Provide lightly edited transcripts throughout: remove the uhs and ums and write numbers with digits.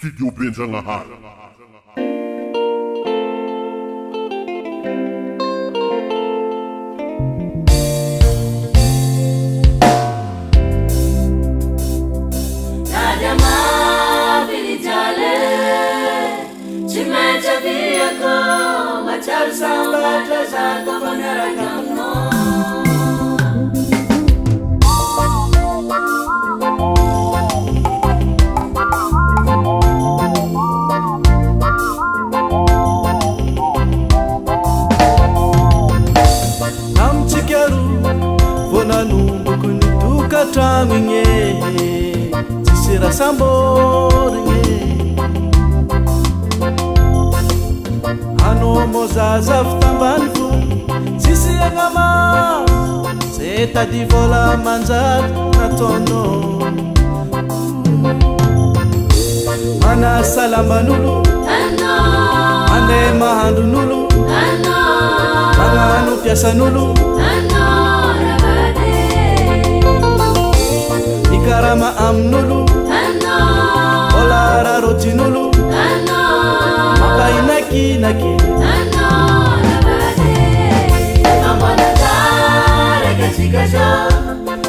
Studio Benjanahar. Samba jaza kofanyara kamno Namchikeru vonanumbuku nitukatraminye tisira samborinye mozaza fitambany fo sisy agnama ze tady vola manjary nataonao mana salaman'olo mandeha mahandron'olo magnano piasan'olo ikarama amin'olo vola rarotin'olo mampainakinaki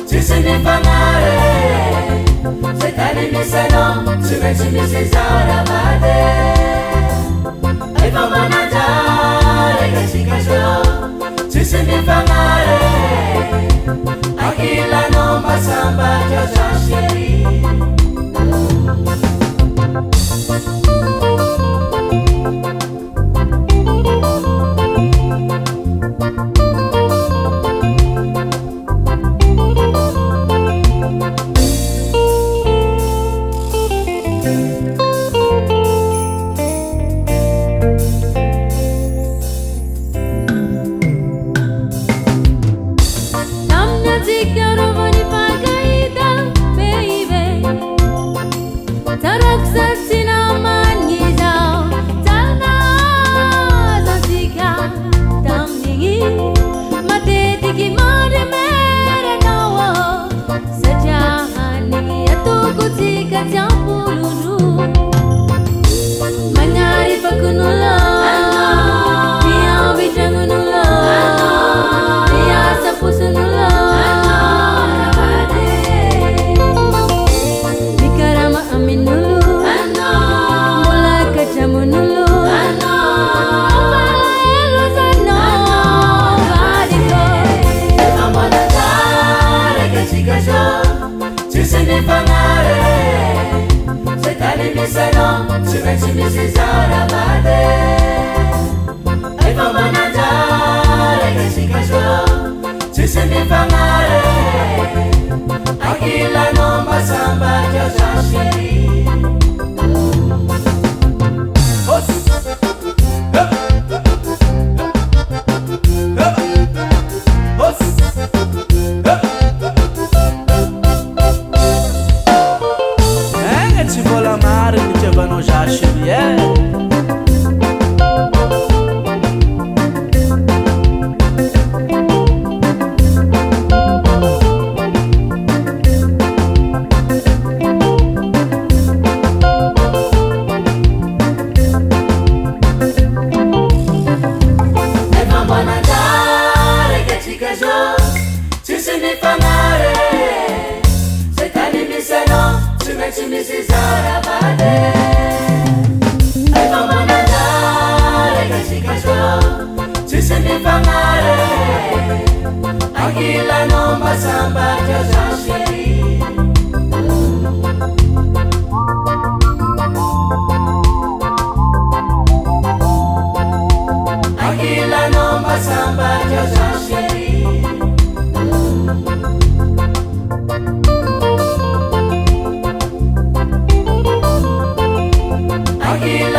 Sisinifanare Setani miseno Simensi misizara bade Eva manajare Kashikasho Sisinifanare Akila no masamba Jashashiri Simensi misizara bade Eva manajare Kashikasho Sisinifangare Akila no masamba Jashashiri Misizara bade Eva manajare Kashikasho Sisinifangare Akila no masamba Jashashiri Akila no masamba Jashashiri Akila